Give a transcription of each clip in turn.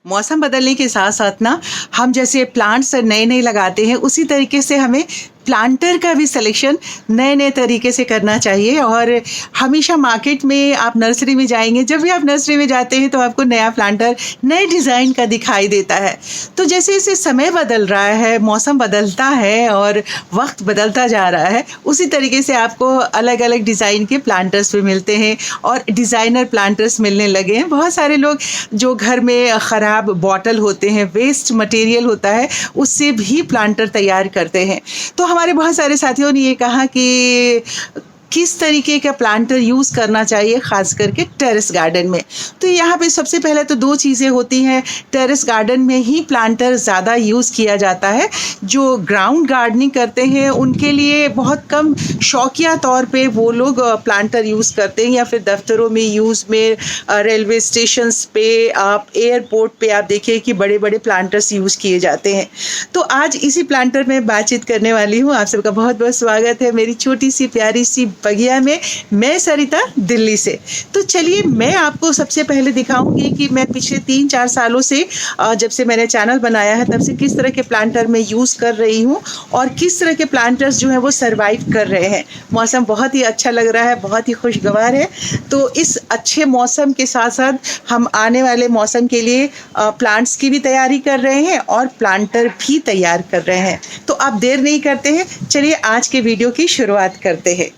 मौसम बदलने के साथ-साथ ना हम जैसे प्लांट्स नए-नए लगाते हैं, उसी तरीके से हमें प्लांटर का भी सिलेक्शन नए-नए तरीके से करना चाहिए और हमेशा मार्केट में आप नर्सरी में जाएँगे, जब भी आप नर्सरी में जाते हैं तो आपको नया प्लांटर नए डिज़ाइन का दिखाई देता है। तो जैसे-जैसे समय बदल रहा है, मौसम बदलता है और वक़्त बदलता जा रहा है, उसी तरीके से आपको अलग-अलग डिज़ाइन के प्लांटर्स भी मिलते हैं और डिज़ाइनर प्लांटर्स मिलने लगे हैं। बहुत सारे लोग जो घर में ख़राब बॉटल होते हैं, वेस्ट मटेरियल होता है, उससे भी प्लांटर तैयार करते हैं। तो हमारे बहुत सारे साथियों ने ये कहा कि किस तरीके का प्लांटर यूज़ करना चाहिए ख़ास करके टेरेस गार्डन में। तो यहाँ पे सबसे पहले तो 2 चीज़ें होती हैं, टेरेस गार्डन में ही प्लांटर ज़्यादा यूज़ किया जाता है। जो ग्राउंड गार्डनिंग करते हैं उनके लिए बहुत कम शौकिया तौर पे वो लोग प्लांटर यूज़ करते हैं या फिर दफ़्तरों में यूज़ में रेलवे स्टेशंस पे, आप एयरपोर्ट पे आप देखिए कि बड़े-बड़े प्लांटर्स यूज़ किए जाते हैं। तो आज इसी प्लांटर में बातचीत करने वाली हूँ। आप सबका बहुत-बहुत स्वागत है मेरी छोटी-सी प्यारी-सी बगिया में। मैं सरिता दिल्ली से। तो चलिए मैं आपको सबसे पहले दिखाऊँगी कि मैं पिछले 3-4 सालों से जब से मैंने चैनल बनाया है तब से किस तरह के प्लांटर मैं यूज़ कर रही हूँ और किस तरह के प्लांटर्स जो हैं वो सर्वाइव कर रहे हैं। मौसम बहुत ही अच्छा लग रहा है, बहुत ही खुशगवार है। तो इस अच्छे मौसम के साथ-साथ हम आने वाले मौसम के लिए प्लांट्स की भी तैयारी कर रहे हैं और प्लांटर भी तैयार कर रहे हैं। तो अब देर नहीं करते हैं, चलिए आज के वीडियो की शुरुआत करते हैं।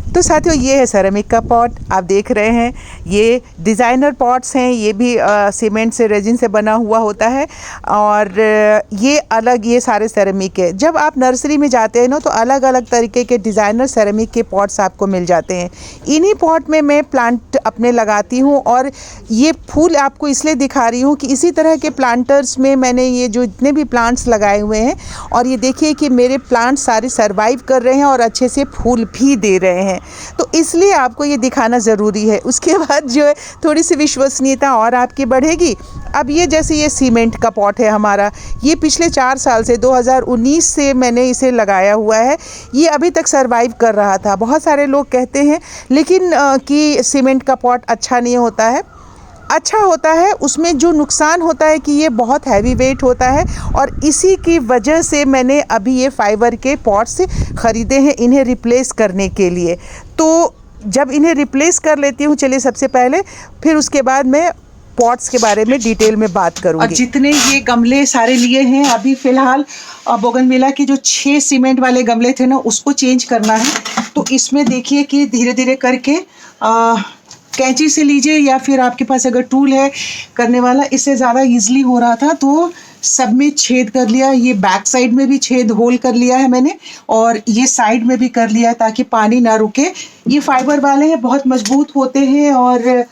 तो साथियों ये है सेरेमिक का पॉट, आप देख रहे हैं ये डिज़ाइनर पॉट्स हैं, ये भी सीमेंट से रेजिन से बना हुआ होता है और ये अलग ये सारे सेरेमिक है। जब आप नर्सरी में जाते हैं ना तो अलग अलग तरीके के डिज़ाइनर सेरेमिक के पॉट्स आपको मिल जाते हैं। इन्हीं पॉट में मैं प्लांट अपने लगाती हूँ और ये फूल आपको इसलिए दिखा रही हूँ कि इसी तरह के प्लांटर्स में मैंने ये जो जितने भी प्लांट्स लगाए हुए हैं और ये देखिए कि मेरे प्लांट्स सारे सर्वाइव कर रहे हैं और अच्छे से फूल भी दे रहे हैं। तो इसलिए आपको ये दिखाना ज़रूरी है। उसके बाद जो है थोड़ी सी विश्वसनीयता और आपकी बढ़ेगी। अब ये जैसे ये सीमेंट का पॉट है हमारा, ये पिछले 4 साल से 2019 से मैंने इसे लगाया हुआ है। ये अभी तक सर्वाइव कर रहा था। बहुत सारे लोग कहते हैं लेकिन कि सीमेंट का पॉट अच्छा नहीं होता है। अच्छा होता है, उसमें जो नुकसान होता है कि ये बहुत हैवी वेट होता है और इसी की वजह से मैंने अभी ये फाइबर के पॉट्स ख़रीदे हैं इन्हें रिप्लेस करने के लिए। तो जब इन्हें रिप्लेस कर लेती हूँ, चलिए सबसे पहले, फिर उसके बाद मैं पॉट्स के बारे में डिटेल में बात करूँगी। और जितने ये गमले सारे लिए हैं अभी फ़िलहाल बोगनविला के जो 6 सीमेंट वाले गमले थे ना उसको चेंज करना है। तो इसमें देखिए कि धीरे-धीरे करके कैंची से लीजिए या फिर आपके पास अगर टूल है करने वाला, इससे ज़्यादा ईज़िली हो रहा था तो सब में छेद कर लिया। ये बैक साइड में भी छेद होल कर लिया है मैंने और ये साइड में भी कर लिया ताकि पानी ना रुके। ये फाइबर वाले हैं, बहुत मजबूत होते हैं और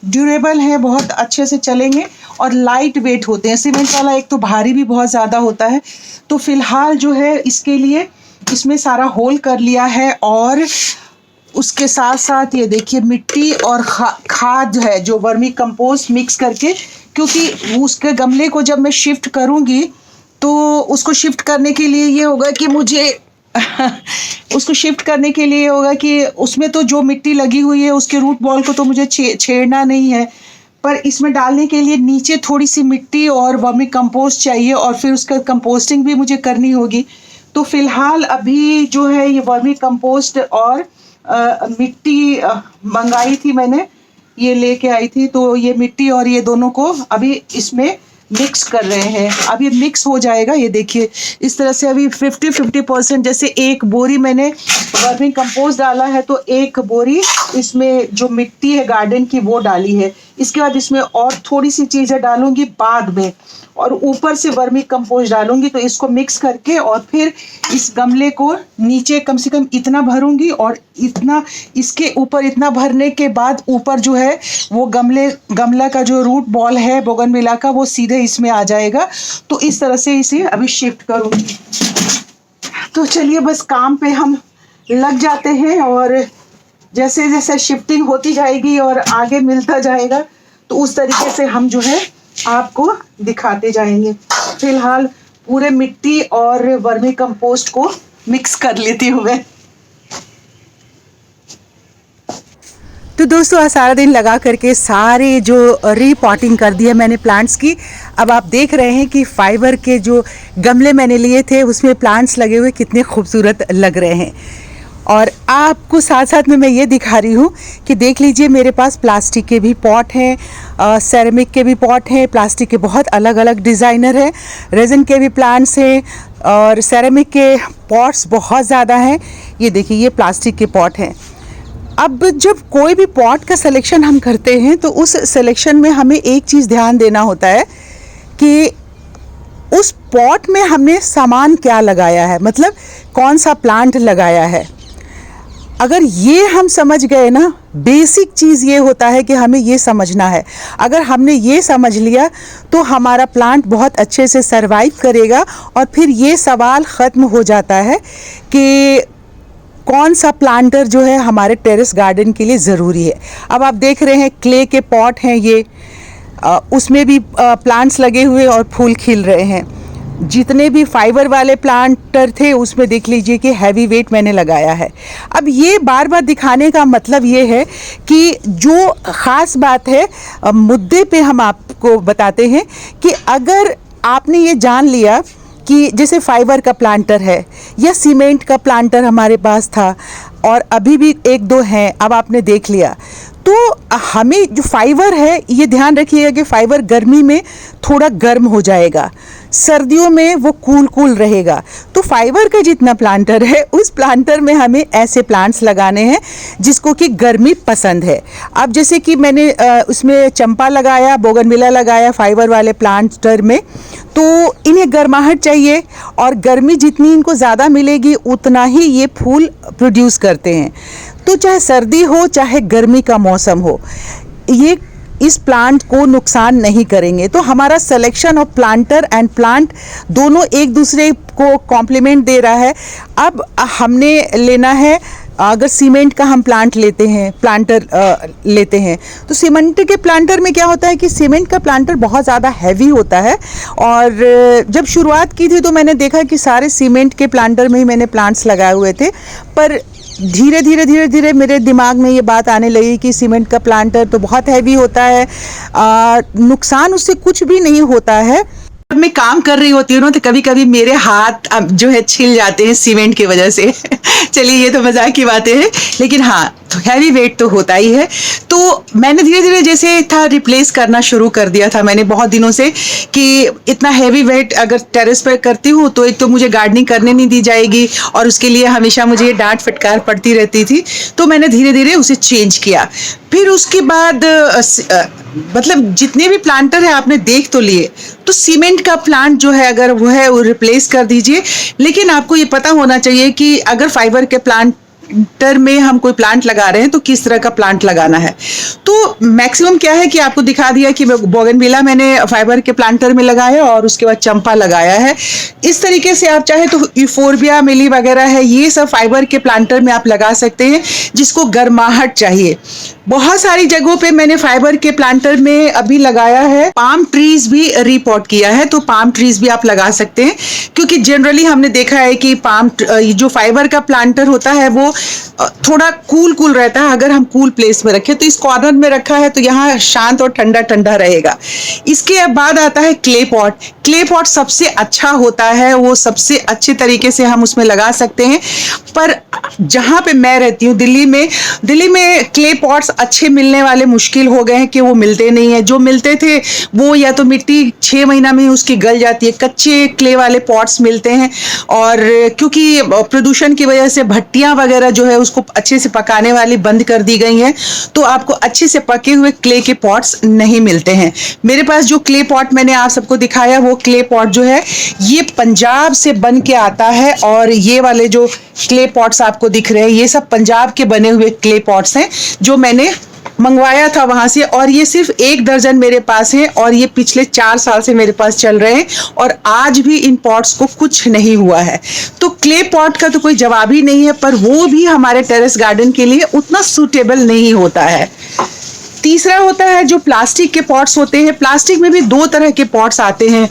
ड्यूरेबल है, बहुत अच्छे से चलेंगे और लाइट वेट होते हैं। सीमेंट वाला एक तो भारी भी बहुत ज़्यादा होता है। तो फ़िलहाल जो है इसके लिए इसमें सारा होल कर लिया है और उसके साथ साथ ये देखिए मिट्टी और खाद है जो वर्मी कंपोस्ट मिक्स करके, क्योंकि उसके गमले को जब मैं शिफ्ट करूँगी तो उसको शिफ्ट करने के लिए ये होगा कि मुझे उसको शिफ्ट करने के लिए होगा कि उसमें तो जो मिट्टी लगी हुई है उसके रूट बॉल को तो मुझे छेड़ना नहीं है, पर इसमें डालने के लिए नीचे थोड़ी सी मिट्टी और वर्मी कंपोस्ट चाहिए और फिर उसका कंपोस्टिंग भी मुझे करनी होगी। तो फ़िलहाल अभी जो है ये वर्मी कंपोस्ट और मिट्टी मंगाई थी मैंने, ये लेके आई थी। तो ये मिट्टी और ये दोनों को अभी इसमें मिक्स कर रहे हैं। अब ये मिक्स हो जाएगा, ये देखिए इस तरह से अभी 50-50% जैसे एक बोरी मैंने वर्मी कंपोस्ट डाला है तो एक बोरी इसमें जो मिट्टी है गार्डन की वो डाली है। इसके बाद इसमें और थोड़ी सी चीज़ें डालूंगी बाद में और ऊपर से वर्मी कंपोस्ट डालूंगी। तो इसको मिक्स करके और फिर इस गमले को नीचे कम से कम इतना भरूंगी और इतना इसके ऊपर इतना भरने के बाद ऊपर जो है वो गमला का जो रूट बॉल है बोगनविला का वो सीधे इसमें आ जाएगा। तो इस तरह से इसे अभी शिफ्ट करूंगी। तो चलिए बस काम पे हम लग जाते हैं और जैसे जैसे शिफ्टिंग होती जाएगी और आगे मिलता जाएगा तो उस तरीके से हम जो है आपको दिखाते जाएंगे। फिलहाल पूरे मिट्टी और वर्मी कंपोस्ट को मिक्स कर लेती हूँ मैं। तो दोस्तों आज सारा दिन लगा करके सारे जो रीपॉटिंग कर दिया मैंने प्लांट्स की। अब आप देख रहे हैं कि फाइबर के जो गमले मैंने लिए थे उसमें प्लांट्स लगे हुए कितने खूबसूरत लग रहे हैं। और आपको साथ साथ में मैं ये दिखा रही हूँ कि देख लीजिए मेरे पास प्लास्टिक के भी पॉट हैं, सेरेमिक के भी पॉट हैं, प्लास्टिक के बहुत अलग अलग डिज़ाइनर हैं, रेजिन के भी प्लांट्स हैं और सेरेमिक के पॉट्स बहुत ज़्यादा हैं। ये देखिए ये प्लास्टिक के पॉट हैं। अब जब कोई भी पॉट का सिलेक्शन हम करते हैं तो उस सिलेक्शन में हमें एक चीज़ ध्यान देना होता है कि उस पॉट में हमने सामान क्या लगाया है, मतलब कौन सा प्लांट लगाया है। अगर ये हम समझ गए ना, बेसिक चीज़ ये होता है कि हमें ये समझना है। अगर हमने ये समझ लिया तो हमारा प्लांट बहुत अच्छे से सरवाइव करेगा और फिर ये सवाल ख़त्म हो जाता है कि कौन सा प्लांटर जो है हमारे टेरेस गार्डन के लिए ज़रूरी है। अब आप देख रहे हैं क्ले के पॉट हैं ये, उसमें भी प्लांट्स लगे हुए और फूल खिल रहे हैं। जितने भी फाइबर वाले प्लांटर थे उसमें देख लीजिए कि हैवी वेट मैंने लगाया है। अब ये बार बार दिखाने का मतलब ये है कि जो ख़ास बात है मुद्दे पे हम आपको बताते हैं कि अगर आपने ये जान लिया कि जैसे फाइबर का प्लांटर है या सीमेंट का प्लांटर हमारे पास था और अभी भी एक दो हैं, अब आपने देख लिया, तो हमें जो फाइबर है ये ध्यान रखिएगा कि फाइबर गर्मी में थोड़ा गर्म हो जाएगा, सर्दियों में वो कूल रहेगा। तो फाइबर का जितना प्लांटर है उस प्लांटर में हमें ऐसे प्लांट्स लगाने हैं जिसको कि गर्मी पसंद है। अब जैसे कि मैंने उसमें चंपा लगाया, बोगनविला लगाया फाइबर वाले प्लांटर में, तो इन्हें गर्माहट चाहिए और गर्मी जितनी इनको ज़्यादा मिलेगी उतना ही ये फूल प्रोड्यूस करते हैं। तो चाहे सर्दी हो चाहे गर्मी का मौसम हो, ये इस प्लांट को नुकसान नहीं करेंगे। तो हमारा selection of planter and plant दोनों एक दूसरे को कॉम्प्लीमेंट दे रहा है। अब हमने लेना है, अगर सीमेंट का हम प्लांट लेते हैं, प्लांटर लेते हैं, तो सीमेंट के प्लांटर में क्या होता है कि सीमेंट का प्लांटर बहुत ज़्यादा हैवी होता है। और जब शुरुआत की थी तो मैंने देखा कि सारे सीमेंट के प्लांटर में ही मैंने प्लांट्स लगाए हुए थे, पर धीरे धीरे मेरे दिमाग में ये बात आने लगी कि सीमेंट का प्लांटर तो बहुत हैवी होता है, नुकसान उससे कुछ भी नहीं होता है। जब मैं काम कर रही होती हूँ ना तो कभी कभी मेरे हाथ जो है छिल जाते हैं सीमेंट की वजह से चलिए ये तो मजाक की बातें हैं, लेकिन हाँ तो हैवी वेट तो होता ही है। तो मैंने धीरे धीरे जैसे था रिप्लेस करना शुरू कर दिया था मैंने बहुत दिनों से कि इतना हैवी वेट अगर टेरेस पर करती हूँ तो एक तो मुझे गार्डनिंग करने नहीं दी जाएगी और उसके लिए हमेशा मुझे डांट फटकार पड़ती रहती थी। तो मैंने धीरे धीरे उसे चेंज किया। फिर उसके बाद मतलब जितने भी प्लांटर है आपने देख तो लिए, तो सीमेंट का प्लांट जो है अगर वो है वो रिप्लेस कर दीजिए। लेकिन आपको ये पता होना चाहिए कि अगर फाइबर के प्लांटर में हम कोई प्लांट लगा रहे हैं तो किस तरह का प्लांट लगाना है। तो मैक्सिमम क्या है कि आपको दिखा दिया कि बोगनविला मैंने फाइबर के प्लांटर में लगाया और उसके बाद चंपा लगाया है। इस तरीके से आप चाहे तो यूफोर्बिया, मिली वगैरह है, ये सब फाइबर के प्लांटर में आप लगा सकते हैं जिसको गर्माहट चाहिए। बहुत सारी जगहों पे मैंने फाइबर के प्लांटर में अभी लगाया है, पाम ट्रीज भी रीपॉट किया है, तो पाम ट्रीज भी आप लगा सकते हैं। क्योंकि जनरली हमने देखा है कि पाम जो फाइबर का प्लांटर होता है वो थोड़ा कूल रहता है। अगर हम कूल प्लेस में रखें तो इस कॉर्नर में रखा है तो यहाँ शांत और ठंडा रहेगा। इसके बाद आता है क्ले पॉट। क्ले पॉट सबसे अच्छा होता है, वो सबसे अच्छे तरीके से हम उसमें लगा सकते हैं। पर जहाँ पे मैं रहती हूँ दिल्ली में क्ले पॉट्स अच्छे मिलने वाले मुश्किल हो गए हैं कि वो मिलते नहीं है। जो मिलते थे वो या तो मिट्टी 6 महीना में उसकी गल जाती है, कच्चे क्ले वाले पॉट्स मिलते हैं। और क्योंकि प्रदूषण की वजह से भट्टियाँ वगैरह जो है उसको अच्छे से पकाने वाली बंद कर दी गई हैं, तो आपको अच्छे से पके हुए क्ले के पॉट्स नहीं मिलते हैं। मेरे पास जो क्ले पॉट मैंने आप सबको दिखाया वो क्ले पॉट जो है ये पंजाब से बन के आता है। और ये वाले जो क्ले पॉट्स आपको दिख रहे हैं ये सब पंजाब के बने हुए क्ले पॉट्स हैं जो मैंने मंगवाया था वहां से। और ये सिर्फ 1 दर्जन मेरे पास है और ये पिछले 4 साल से मेरे पास चल रहे हैं और आज भी इन पॉट्स को कुछ नहीं हुआ है। तो क्ले पॉट का तो कोई जवाब ही नहीं है, पर वो भी हमारे टेरेस गार्डन के लिए उतना सूटेबल नहीं होता है। तीसरा होता है जो प्लास्टिक के पॉट्स होते हैं। प्लास्टिक में भी दो तरह के पॉट्स आते हैं,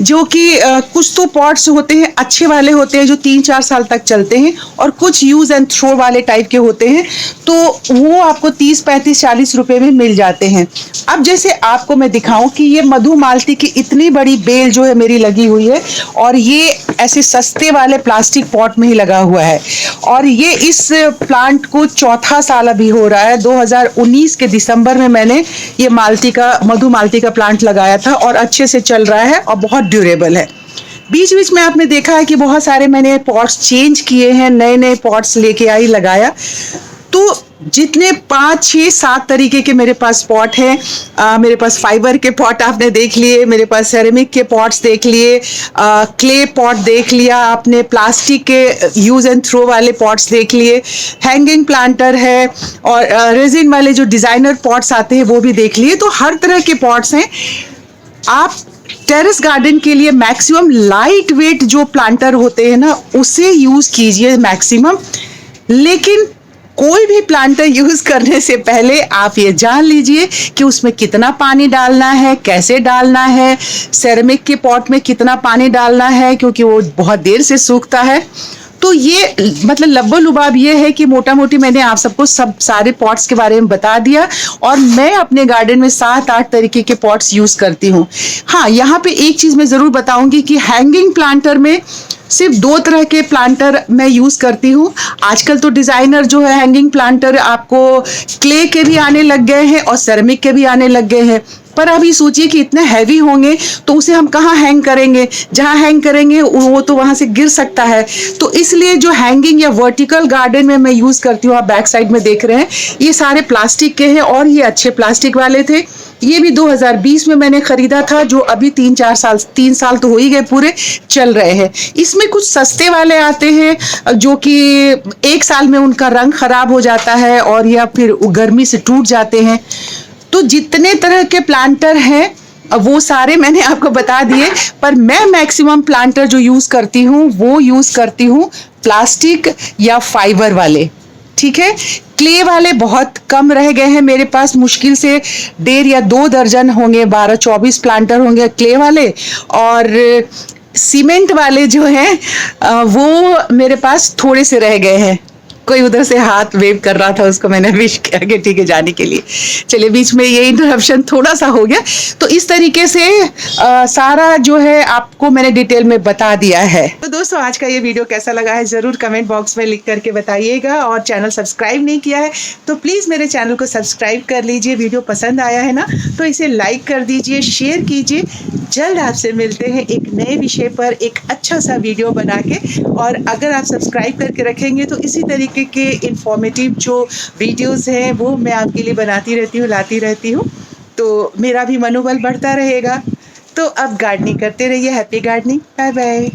जो कि कुछ तो पॉट्स होते हैं अच्छे वाले होते हैं जो 3-4 साल तक चलते हैं, और कुछ यूज़ एंड थ्रो वाले टाइप के होते हैं, तो वो आपको 30, 35, 40 रुपए में मिल जाते हैं। अब जैसे आपको मैं दिखाऊं कि ये मधुमालती की इतनी बड़ी बेल जो है मेरी लगी हुई है, और ये ऐसे सस्ते वाले प्लास्टिक पॉट में ही लगा हुआ है, और ये इस प्लांट को चौथा साल अभी हो रहा है। 2019 के दिसंबर में मैंने ये मधुमालती का प्लांट लगाया था, और अच्छे से चल रहा है और बहुत ड्यूरेबल है। बीच बीच में आपने देखा है कि बहुत सारे मैंने पॉट्स चेंज किए हैं, नए नए पॉट्स लेके आई, लगाया। तो जितने 5, 6, 7 तरीके के मेरे पास पॉट हैं, मेरे पास फाइबर के पॉट आपने देख लिए, मेरे पास सेरेमिक के पॉट्स देख लिए, क्ले पॉट देख लिया आपने, प्लास्टिक के यूज एंड थ्रो वाले पॉट्स देख लिए, हैंगिंग प्लांटर है, और रेजिन वाले जो डिजाइनर पॉट्स आते हैं वो भी देख लिए। तो हर तरह के पॉट्स हैं। आप टेरेस गार्डन के लिए मैक्सिमम लाइट वेट जो प्लांटर होते हैं ना, उसे यूज कीजिए मैक्सिमम। लेकिन कोई भी प्लांटर यूज करने से पहले आप ये जान लीजिए कि उसमें कितना पानी डालना है, कैसे डालना है, सेरेमिक के पॉट में कितना पानी डालना है, क्योंकि वो बहुत देर से सूखता है। तो ये मतलब लब्बो लुबाब ये है कि मोटा मोटी मैंने आप सबको सब सारे पॉट्स के बारे में बता दिया, और मैं अपने गार्डन में 7-8 तरीके के पॉट्स यूज करती हूँ। हाँ, यहाँ पे एक चीज मैं जरूर बताऊंगी कि हैंगिंग प्लांटर में सिर्फ 2 तरह के प्लांटर मैं यूज करती हूँ। आजकल तो डिजाइनर जो है हैंगिंग प्लांटर आपको क्ले के भी आने लग गए हैं और सेरेमिक के भी आने लग गए हैं, पर अभी सोचिए कि इतने हैवी होंगे तो उसे हम कहाँ हैंग करेंगे, जहाँ हैंग करेंगे वो तो वहां से गिर सकता है। तो इसलिए जो हैंगिंग या वर्टिकल गार्डन में मैं यूज करती हूँ, आप बैक साइड में देख रहे हैं, ये सारे प्लास्टिक के हैं, और ये अच्छे प्लास्टिक वाले थे। ये भी 2020 में मैंने खरीदा था, जो अभी 3 साल तो हो ही गए पूरे, चल रहे हैं। इसमें कुछ सस्ते वाले आते हैं जो कि 1 साल में उनका रंग खराब हो जाता है, और या फिर गर्मी से टूट जाते हैं। तो जितने तरह के प्लांटर हैं वो सारे मैंने आपको बता दिए, पर मैं मैक्सिमम प्लांटर जो यूज करती हूँ वो यूज करती हूँ प्लास्टिक या फाइबर वाले। ठीक है, क्ले वाले बहुत कम रह गए हैं मेरे पास, मुश्किल से 1.5 या 2 दर्जन होंगे, 12-24 प्लांटर होंगे क्ले वाले, और सीमेंट वाले जो हैं वो मेरे पास थोड़े से रह गए हैं। कोई उधर से हाथ वेव कर रहा था, उसको मैंने विश किया कि ठीक है जाने के लिए। चलिए, बीच में ये इंटरप्शन थोड़ा सा हो गया। तो इस तरीके से सारा जो है आपको मैंने डिटेल में बता दिया है। तो दोस्तों, आज का ये वीडियो कैसा लगा है जरूर कमेंट बॉक्स में लिख करके बताइएगा, और चैनल सब्सक्राइब नहीं किया है तो प्लीज़ मेरे चैनल को सब्सक्राइब कर लीजिए। वीडियो पसंद आया है ना तो इसे लाइक कर दीजिए, शेयर कीजिए। जल्द आपसे मिलते हैं एक नए विषय पर एक अच्छा सा वीडियो बना के, और अगर आप सब्सक्राइब करके रखेंगे तो इसी तरीके के इंफॉर्मेटिव जो वीडियोस हैं वो मैं आपके लिए बनाती रहती हूँ, लाती रहती हूँ, तो मेरा भी मनोबल बढ़ता रहेगा। तो अब गार्डनिंग करते रहिए। Happy gardening, bye bye.